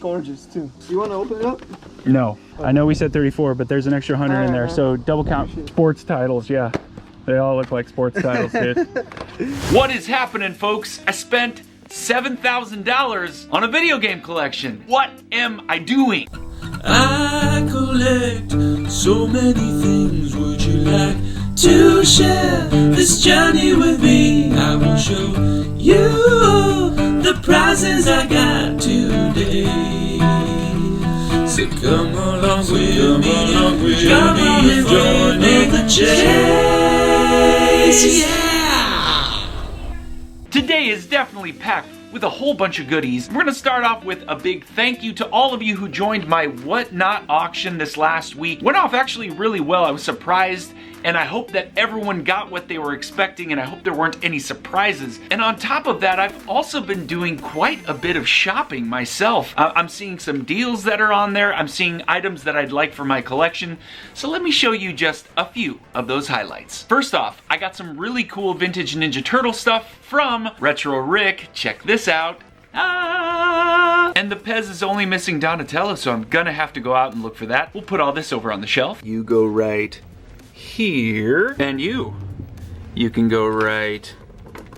gorgeous too. You want to open it up? No, I know we said 34, but there's an extra 100 in there, so double count sports titles. Yeah, they all look like sports titles, dude. What is happening, folks? I spent $7,000 on a video game collection. What am I doing? I collect so many things. Would you like to share this journey with me? I will show you the prizes I got today. So come along with me, come on and join in the chase. Yeah! Today is definitely packed with a whole bunch of goodies. We're gonna start off with a big thank you to all of you who joined my Whatnot auction this last week. Went off actually really well. I was surprised, and I hope that everyone got what they were expecting, and I hope there weren't any surprises. And on top of that, I've also been doing quite a bit of shopping myself. I'm seeing some deals that are on there. I'm seeing items that I'd like for my collection. So let me show you just a few of those highlights. First off, I got some really cool vintage Ninja Turtle stuff from Retro Rick. Check this out. Ah! And the Pez is only missing Donatello, so I'm gonna have to go out and look for that. We'll put all this over on the shelf. You go right here, and you can go right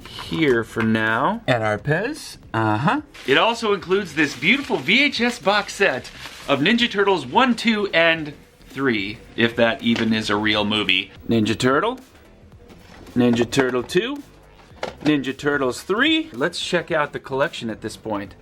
here for now. And our Pez, It also includes this beautiful VHS box set of Ninja Turtles 1, 2, and 3, if that even is a real movie. Ninja Turtle, Ninja Turtle 2, Ninja Turtles 3. Let's check out the collection at this point.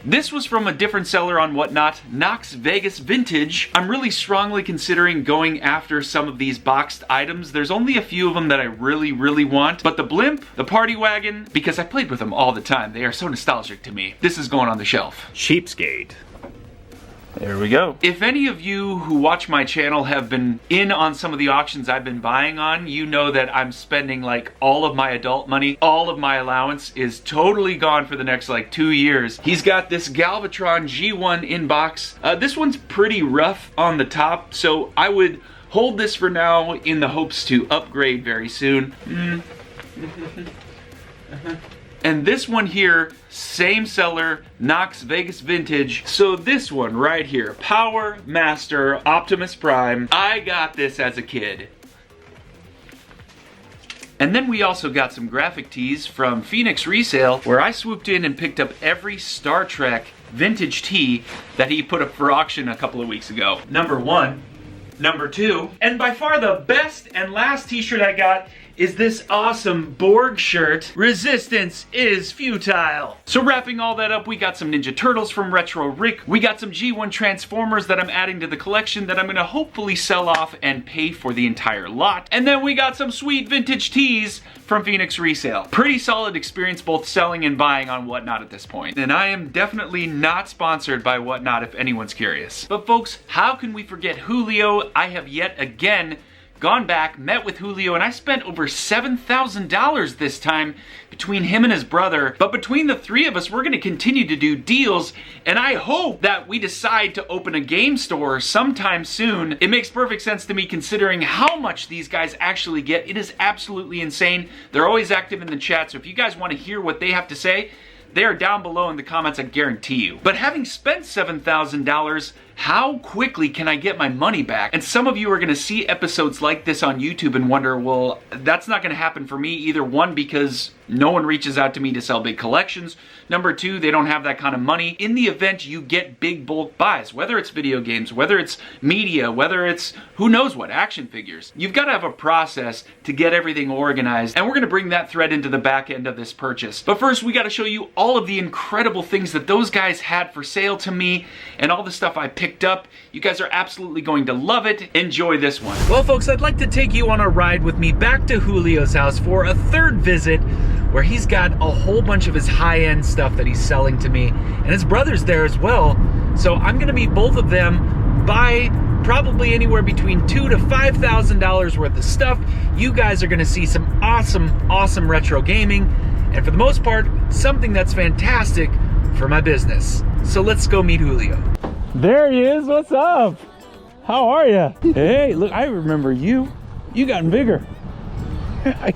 This was from a different seller on Whatnot, Knox Vegas Vintage. I'm really strongly considering going after some of these boxed items. There's only a few of them that I really want, but the blimp, the party wagon, because I played with them all the time, they are so nostalgic to me. This is going on the shelf. Cheapskate. There we go. If any of you who watch my channel have been in on some of the auctions I've been buying on, you know that I'm spending like all of my adult money. All of my allowance is totally gone for the next like 2 years. He's got this Galvatron G1 in box. This one's pretty rough on the top, so I would hold this for now in the hopes to upgrade very soon. And this one here, same seller, Knox Vegas Vintage. So this one right here, Power Master Optimus Prime. I got this as a kid. And then we also got some graphic tees from Phoenix Resale, where I swooped in and picked up every Star Trek vintage tee that he put up for auction a couple of weeks ago. Number 1, number 2, and by far the best and last t-shirt I got is this awesome Borg shirt, Resistance is Futile. So wrapping all that up, we got some Ninja Turtles from Retro Rick. We got some G1 Transformers that I'm adding to the collection that I'm gonna hopefully sell off and pay for the entire lot. And then we got some sweet vintage tees from Phoenix Resale. Pretty solid experience both selling and buying on Whatnot at this point. And I am definitely not sponsored by Whatnot if anyone's curious. But folks, how can we forget Julio? I have yet again gone back, met with Julio, and I spent over $7,000 this time between him and his brother. But between the three of us, we're gonna continue to do deals, and I hope that we decide to open a game store sometime soon. It makes perfect sense to me considering how much these guys actually get. It is absolutely insane. They're always active in the chat, so if you guys wanna hear what they have to say, they are down below in the comments, I guarantee you. But having spent $7,000, how quickly can I get my money back? And some of you are gonna see episodes like this on YouTube and wonder, well, that's not gonna happen for me. Either one, because no one reaches out to me to sell big collections. Number 2, they don't have that kind of money. In the event you get big bulk buys, whether it's video games, whether it's media, whether it's who knows what, action figures, you've gotta have a process to get everything organized. And we're gonna bring that thread into the back end of this purchase. But first, we gotta show you all of the incredible things that those guys had for sale to me and all the stuff I picked up. You guys are absolutely going to love it. Enjoy this one. Well, folks, I'd like to take you on a ride with me back to Julio's house for a third visit, where he's got a whole bunch of his high-end stuff that he's selling to me, and his brother's there as well. So I'm gonna meet both of them, buy probably anywhere between $2,000 to $5,000 worth of stuff. You guys are gonna see some awesome retro gaming, and for the most part, something that's fantastic for my business. So let's go meet Julio. There he is. What's up? How are you? Hey, look, I remember you. You gotten bigger.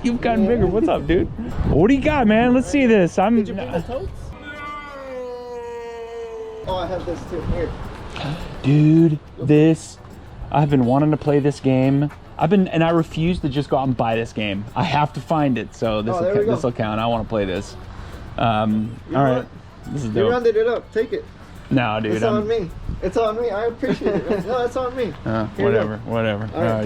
You've gotten bigger. What's up, dude? What do you got, man? Let's see this. Did you bring the totes? Oh, I have this too. Here. Dude, this, I've been wanting to play this game. And I refuse to just go out and buy this game. I have to find it, so this will count. I want to play this. All right, this is dope. You rounded it up. Take it. No, dude. It's on me. It's on me. I appreciate it. No, it's on me. Whatever. Right,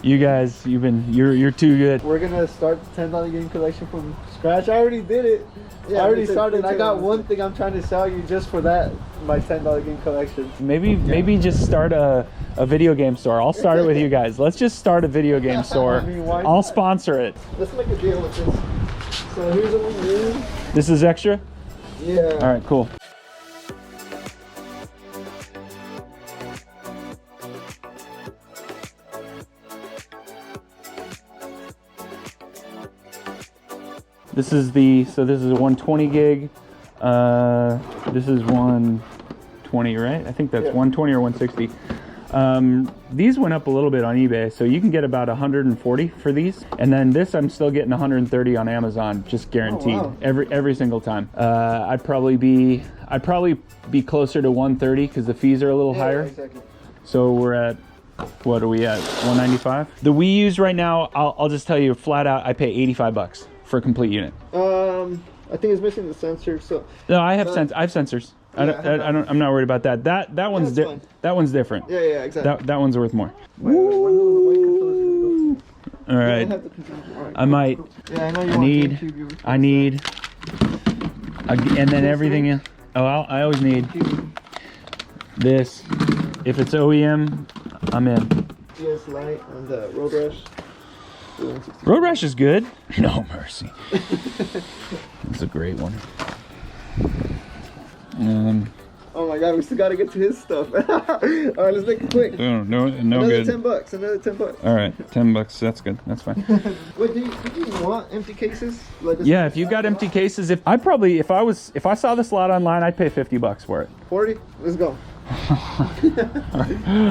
you guys, you're too good. We're gonna start the $10 game collection from scratch. I already did it. Yeah, I already started. I got one thing I'm trying to sell you just for that. My $10 game collection. Maybe just start a video game store. I'll start it with you guys. Let's just start a video game store. I'll sponsor it. Let's make a deal with this. So here's what we need. This is extra? Yeah. All right, cool. This is a 120 gig. This is 120, right? I think that's 120 or 160. These went up a little bit on eBay, so you can get about 140 for these. And then this, I'm still getting 130 on Amazon, just guaranteed. Oh, wow. every single time. I'd probably be closer to 130 because the fees are a little higher. Exactly. So we're at, what are we at? 195. The Wii U's right now, I'll just tell you flat out, I pay $85 for a complete unit. I think it's missing the sensor. So no, I have sensors. I'm not worried about that. That one's different. Yeah, exactly. That one's worth more. Woo! All right. I might. Yeah, I know you I need. And then everything else. Oh, I always need this. If it's OEM, I'm in. PS Lite and the Road Rush. Road Rash is good. No Mercy. It's a great one. Oh my God, we still gotta get to his stuff. All right, let's make it quick. No Another good. $10. Another $10. All right, $10. That's good. That's fine. Wait, do you want empty cases? Like Yeah, if you got empty cases, if I saw this lot online, I'd pay $50 for it. 40. Let's go.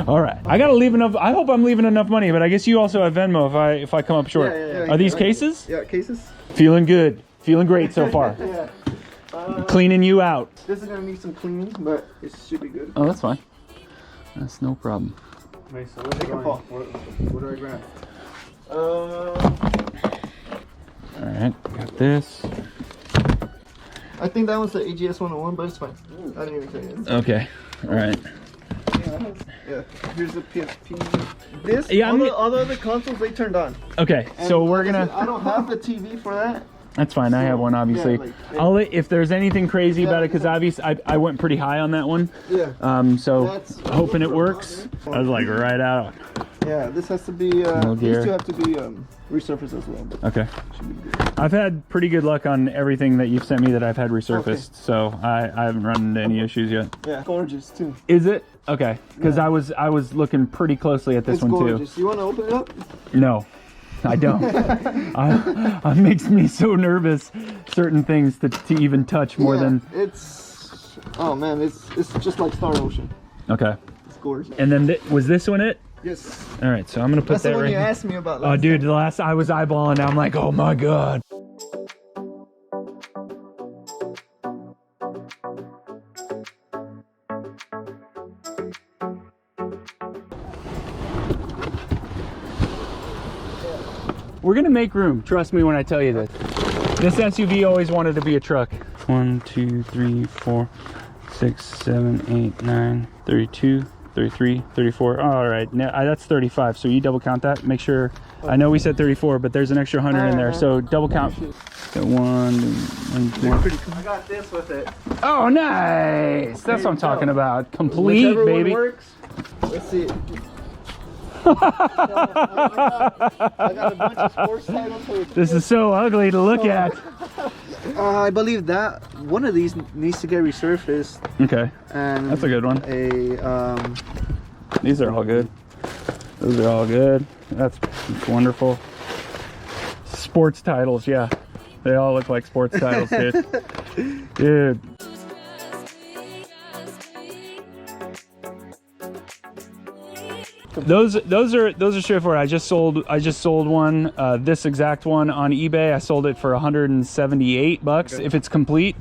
All right, I gotta leave enough. I hope I'm leaving enough money, but I guess you also have Venmo if I come up short. Yeah. Are these cases? Yeah, cases. Feeling good. Feeling great so far. Yeah. Cleaning you out. This is gonna need some cleaning, but it should be good. Oh, that's fine. That's no problem. Wait, so where's it going? What do I grab? All right, got this. I think that one's the AGS 101, but it's fine. I didn't even tell you. Okay. All right. Yeah. Here's the PSP. This. Yeah, all the other consoles they turned on. Okay, so we're gonna. I don't have the TV for that. That's fine. I have one, obviously. I'll if there's anything crazy about it, because obviously I went pretty high on that one. Yeah. So hoping it works. I was like right out. Yeah, this has to be. These two have to be resurfaced as well. But okay. Should be good. I've had pretty good luck on everything that you've sent me that I've had resurfaced, so I haven't run into any issues yet. Yeah, gorgeous too. Is it? Okay, because I was looking pretty closely at this one gorgeous. too. You want to open it up? No. I don't. It makes me so nervous. Certain things to even touch more than. It's. Oh man, it's just like Star Ocean. Okay. It's gorgeous. And then was this one it? Yes. All right, so I'm gonna put That's that the one right. you asked me about. Oh, dude, the last I was eyeballing. I'm like, oh my God. We're gonna make room. Trust me when I tell you this. This SUV always wanted to be a truck. 1, 2, 3, 4, 6, 7, 8, 9, 32, 33, 34. All right, now that's 35. So you double count that. Make sure. I know we said 34, but there's an extra 100 in there. So double count. So 1, 2. I got this with it. Oh, nice. That's what I'm talking about. Complete, Whichever baby. one works. Let's see. I got a bunch of sports titles. This is so ugly to look at. I believe that one of these needs to get resurfaced. Okay, and that's a good one. These are all good. Those are all good. That's wonderful. Sports titles, yeah. They all look like sports titles, dude. Dude. Those are straightforward. I just sold one, this exact one on eBay. I sold it for $178 if it's complete.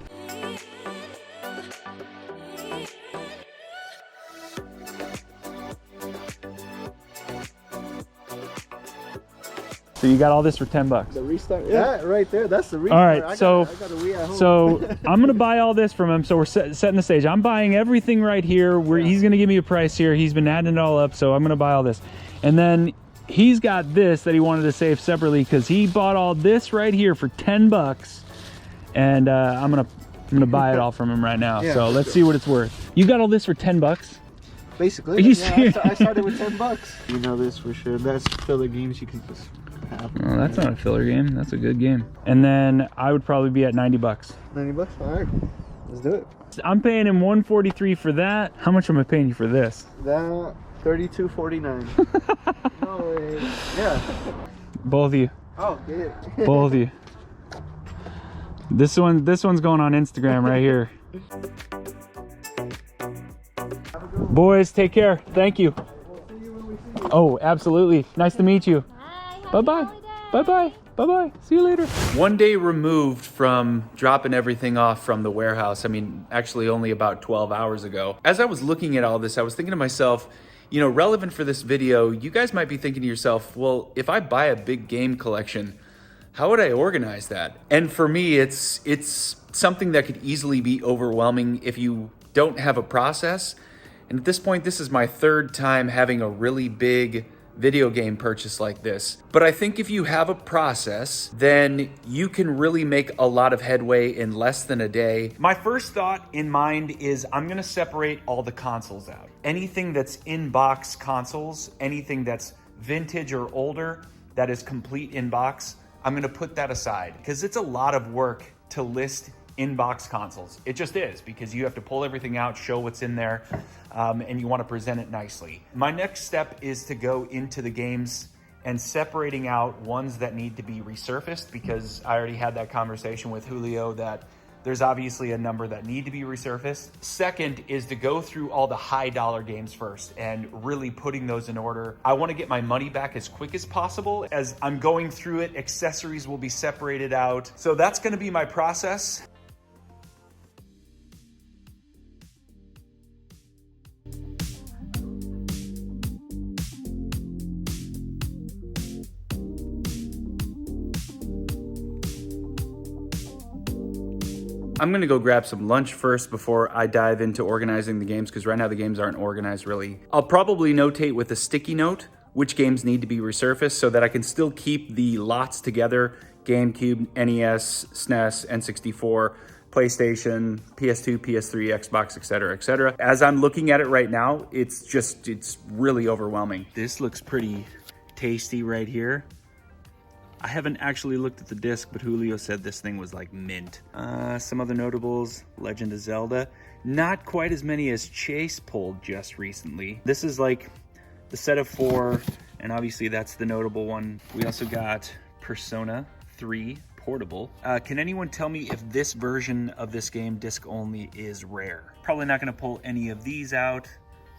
So you got all this for 10 bucks. The restart. Yeah, that right there. That's the restart. All right, I so got a Wii at home. so I'm gonna buy all this from him. So we're setting the stage. I'm buying everything right here. He's gonna give me a price here. He's been adding it all up, so I'm gonna buy all this. And then he's got this that he wanted to save separately because he bought all this right here for 10 bucks. And I'm gonna buy it all from him right now. So let's see what it's worth. You got all this for 10 bucks? Basically. Are you serious? I started with 10 bucks. You know this for sure. That's filler games you can just have. Oh, that's not a filler game. That's a good game. And then I would probably be at 90 bucks. 90 bucks? All right. Let's do it. I'm paying him 143 for that. How much am I paying you for this? That $32.49. No way. Yeah. Both of you. Oh, get it. Both of you. This one's going on Instagram right here. Boys, take care. Thank you. We'll see you when we see you. Oh, absolutely. Nice to meet you. Bye. Bye-bye. Bye-bye. Bye-bye. See you later. One day removed from dropping everything off from the warehouse. I mean, actually only about 12 hours ago. As I was looking at all this, I was thinking to myself, you know, relevant for this video, you guys might be thinking to yourself, well, if I buy a big game collection, how would I organize that? And for me, it's something that could easily be overwhelming if you don't have a process. And at this point, this is my third time having a really big video game purchase like this. But I think if you have a process, then you can really make a lot of headway in less than a day. My first thought in mind is I'm gonna separate all the consoles out. Anything that's in-box consoles, anything that's vintage or older, that is complete in-box, I'm gonna put that aside because it's a lot of work to list in-box consoles. It just is, because you have to pull everything out, show what's in there, and you want to present it nicely. My next step is to go into the games and separating out ones that need to be resurfaced, because I already had that conversation with Julio that there's obviously a number that need to be resurfaced. Second is to go through all the high dollar games first and really putting those in order. I want to get my money back as quick as possible. As I'm going through it, accessories will be separated out. So that's going to be my process. I'm gonna go grab some lunch first before I dive into organizing the games, because right now the games aren't organized really. I'll probably notate with a sticky note which games need to be resurfaced so that I can still keep the lots together: GameCube, NES, SNES, N64, PlayStation, PS2, PS3, Xbox, etc., etc. As I'm looking at it right now, it's really overwhelming. This looks pretty tasty right here. I haven't actually looked at the disc, but Julio said this thing was like mint. Some other notables: Legend of Zelda. Not quite as many as Chase pulled just recently. This is like the set of 4, and obviously that's the notable one. We also got Persona 3 Portable. Can anyone tell me if this version of this game, disc only, is rare? Probably not gonna pull any of these out,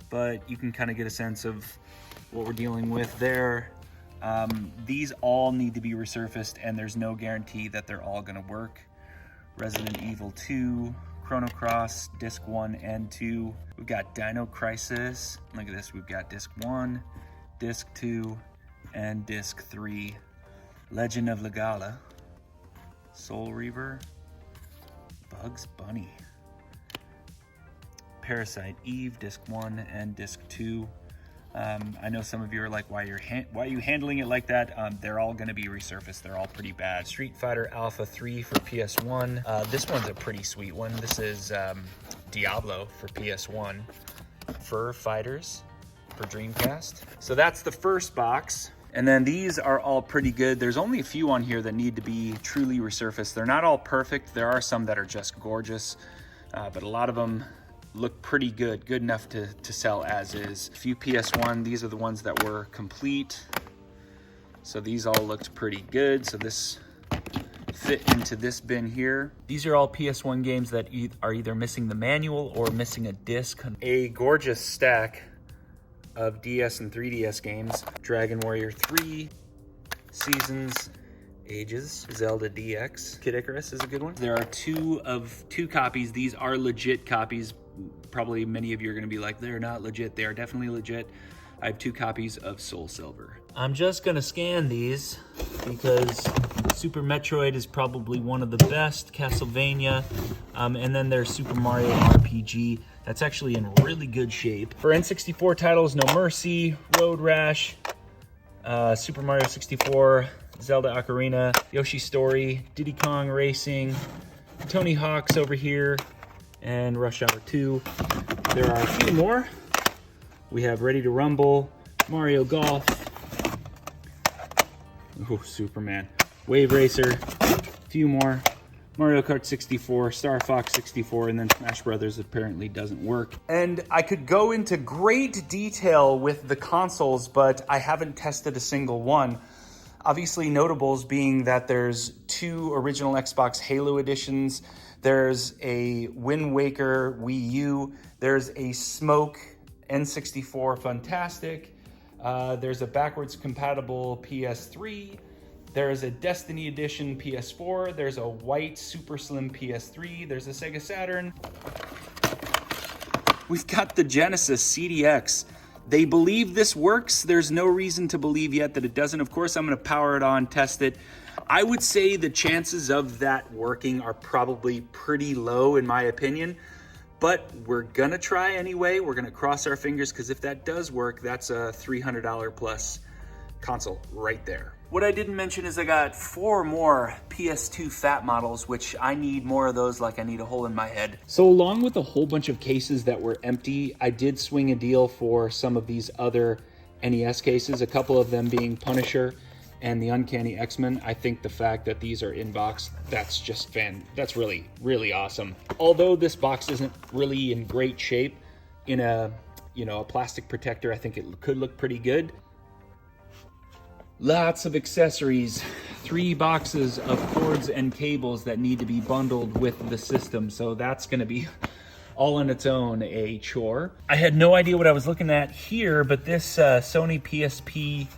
but you can kind of get a sense of what we're dealing with there. These all need to be resurfaced, and there's no guarantee that they're all gonna work. Resident Evil 2, Chrono Cross, Disc 1 and 2. We've got Dino Crisis. Look at this, we've got Disc 1, Disc 2, and Disc 3. Legend of Legala, Soul Reaver, Bugs Bunny, Parasite Eve, Disc 1 and Disc 2. I know some of you are like, why are you handling it like that? They're all going to be resurfaced. They're all pretty bad. Street Fighter Alpha 3 for PS1. This one's a pretty sweet one. This is Diablo for PS1. Fur Fighters for Dreamcast. So that's the first box. And then these are all pretty good. There's only a few on here that need to be truly resurfaced. They're not all perfect. There are some that are just gorgeous, but a lot of them look pretty good enough to sell as is. A few PS1, these are the ones that were complete. So these all looked pretty good. So this fit into this bin here. These are all PS1 games that are either missing the manual or missing a disc. A gorgeous stack of DS and 3DS games. Dragon Warrior 3, Seasons, Ages, Zelda DX, Kid Icarus is a good one. There are two copies. These are legit copies. Probably many of you are going to be like, they're not legit. They are definitely legit. I have 2 copies of Soul Silver. I'm just gonna scan these because Super Metroid is probably one of the best, Castlevania, and then there's Super Mario RPG. That's actually in really good shape. For N64 titles, No Mercy, Road Rash, Super Mario 64, Zelda Ocarina, Yoshi Story, Diddy Kong Racing, Tony Hawk's over here, and Rush Hour 2. There are a few more. We have Ready to Rumble, Mario Golf, oh, Superman, Wave Racer, a few more, Mario Kart 64, Star Fox 64, and then Smash Brothers apparently doesn't work. And I could go into great detail with the consoles, but I haven't tested a single one. Obviously notables being that there's 2 original Xbox Halo editions, there's a Wind Waker Wii U, there's a Smoke N64 Fantastic, there's a backwards compatible PS3, there's a Destiny Edition PS4, there's a white Super Slim PS3, there's a Sega Saturn. We've got the Genesis CDX. They believe this works. There's no reason to believe yet that it doesn't. Of course, I'm gonna power it on, test it. I would say the chances of that working are probably pretty low in my opinion, but we're gonna try anyway. We're gonna cross our fingers because if that does work, that's a $300 plus console right there. What I didn't mention is I got 4 more PS2 fat models, which I need more of those like I need a hole in my head. So along with a whole bunch of cases that were empty, I did swing a deal for some of these other NES cases, a couple of them being Punisher and the Uncanny X-Men. I think the fact that these are in box, that's just that's really, really awesome. Although this box isn't really in great shape, in a plastic protector, I think it could look pretty good. Lots of accessories, 3 boxes of cords and cables that need to be bundled with the system. So that's gonna be all on its own a chore. I had no idea what I was looking at here, but this Sony PSP,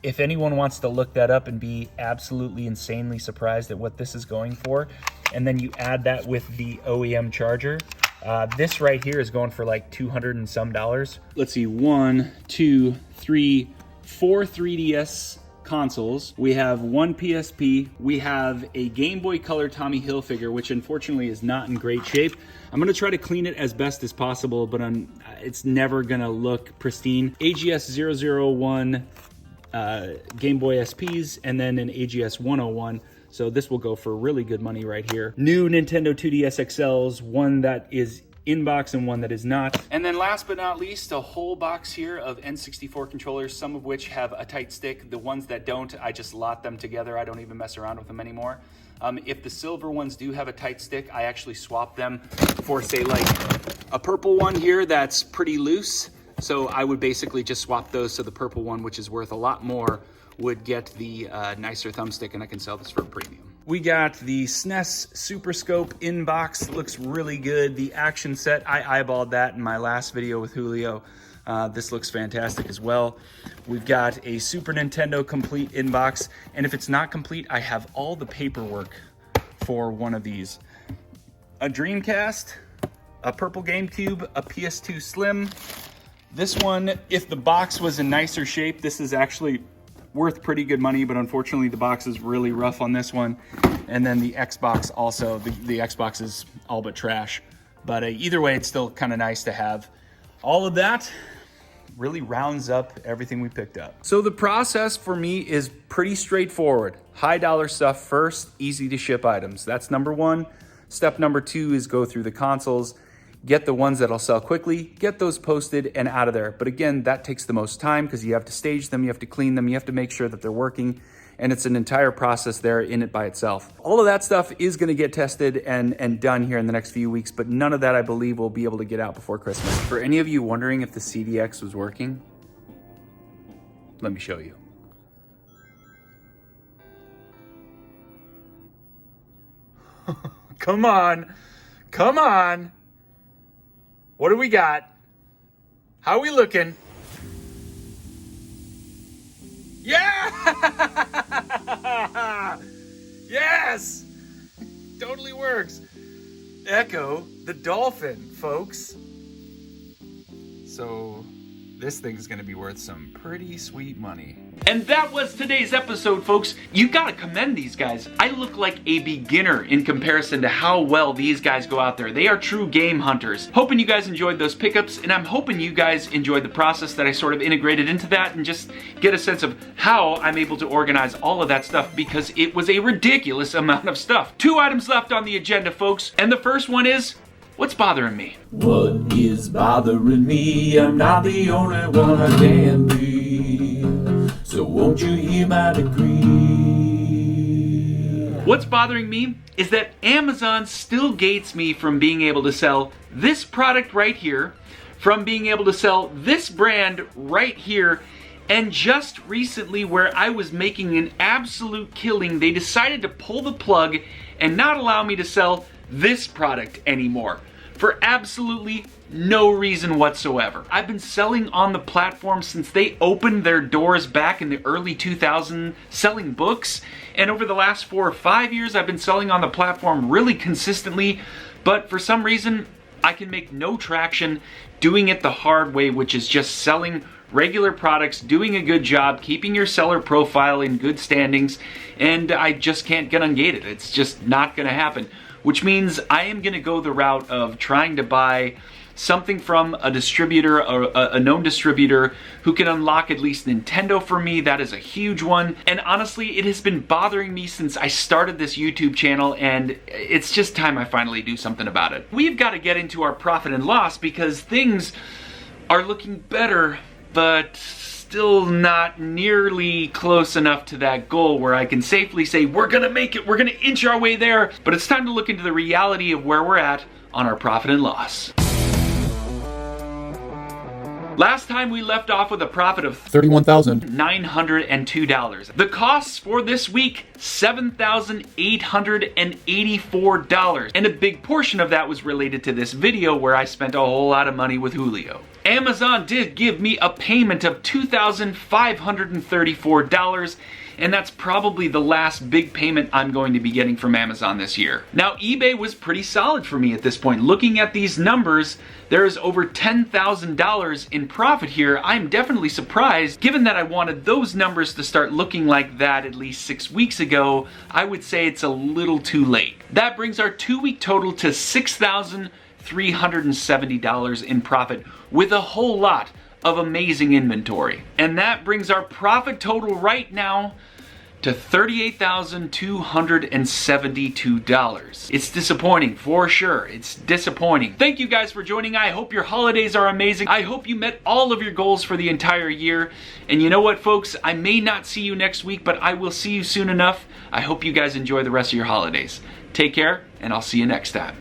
if anyone wants to look that up and be absolutely insanely surprised at what this is going for, and then you add that with the OEM charger, this right here is going for like $200 and some. Let's see, 1, 2, 3, 4 3DS consoles. We have 1 PSP. We have a Game Boy Color Tommy Hilfiger, which unfortunately is not in great shape. I'm gonna try to clean it as best as possible, but it's never gonna look pristine. AGS 001 Game Boy SPs, and then an AGS 101. So this will go for really good money right here. New Nintendo 2DS XLs, one that is in-box and one that is not. And then last but not least, a whole box here of N64 controllers, some of which have a tight stick. The ones that don't, I just lot them together. I don't even mess around with them anymore. If the silver ones do have a tight stick, I actually swap them for, say, like a purple one here that's pretty loose. So I would basically just swap those, so the purple one, which is worth a lot more, would get the nicer thumbstick, and I can sell this for a premium. We got the SNES Super Scope in box, looks really good. The action set, I eyeballed that in my last video with Julio. This looks fantastic as well. We've got a Super Nintendo complete in box, and if it's not complete, I have all the paperwork for one of these. A Dreamcast, a purple GameCube, a PS2 Slim. This one, if the box was in nicer shape, this is actually worth pretty good money, but unfortunately the box is really rough on this one. And then the Xbox also, the Xbox is all but trash. But either way, it's still kind of nice to have. All of that really rounds up everything we picked up. So the process for me is pretty straightforward. High dollar stuff first, easy to ship items. That's number 1. Step number 2 is go through the consoles, get the ones that'll sell quickly, get those posted and out of there. But again, that takes the most time because you have to stage them, you have to clean them, you have to make sure that they're working, and it's an entire process there in it by itself. All of that stuff is gonna get tested and done here in the next few weeks, but none of that I believe will be able to get out before Christmas. For any of you wondering if the CDX was working, let me show you. Come on, come on. What do we got? How are we looking? Yeah! Yes! Totally works. Echo the dolphin, folks. So this thing's gonna be worth some pretty sweet money. And that was today's episode, folks. You gotta commend these guys. I look like a beginner in comparison to how well these guys go out there. They are true game hunters. Hoping you guys enjoyed those pickups, and I'm hoping you guys enjoyed the process that I sort of integrated into that and just get a sense of how I'm able to organize all of that stuff, because it was a ridiculous amount of stuff. 2 items left on the agenda, folks, and the first one is, what's bothering me? What is bothering me? I'm not the only one I can be. So won't you hear my decree? What's bothering me is that Amazon still gates me from being able to sell this product right here, from being able to sell this brand right here, and just recently, where I was making an absolute killing, they decided to pull the plug and not allow me to sell this product anymore for absolutely no reason whatsoever. I've been selling on the platform since they opened their doors back in the early 2000s, selling books, and over the last 4 or 5 years I've been selling on the platform really consistently, but for some reason I can make no traction doing it the hard way, which is just selling regular products, doing a good job, keeping your seller profile in good standings, and I just can't get ungated. It's just not gonna happen, which means I am gonna go the route of trying to buy something from a distributor, or a known distributor who can unlock at least Nintendo for me. That is a huge one. And honestly, it has been bothering me since I started this YouTube channel, and it's just time I finally do something about it. We've got to get into our profit and loss because things are looking better, but still not nearly close enough to that goal where I can safely say we're gonna make it, we're gonna inch our way there. But it's time to look into the reality of where we're at on our profit and loss. Last time we left off with a profit of $31,902. The costs for this week, $7,884. And a big portion of that was related to this video where I spent a whole lot of money with Julio. Amazon did give me a payment of $2,534, and that's probably the last big payment I'm going to be getting from Amazon this year. Now, eBay was pretty solid for me at this point. Looking at these numbers, there is over $10,000 in profit here. I'm definitely surprised. Given that I wanted those numbers to start looking like that at least 6 weeks ago, I would say it's a little too late. That brings our 2-week total to $6,370 in profit, with a whole lot of amazing inventory. And that brings our profit total right now to $38,272. It's disappointing, for sure. It's disappointing. Thank you guys for joining. I hope your holidays are amazing. I hope you met all of your goals for the entire year. And you know what, folks? I may not see you next week, but I will see you soon enough. I hope you guys enjoy the rest of your holidays. Take care, and I'll see you next time.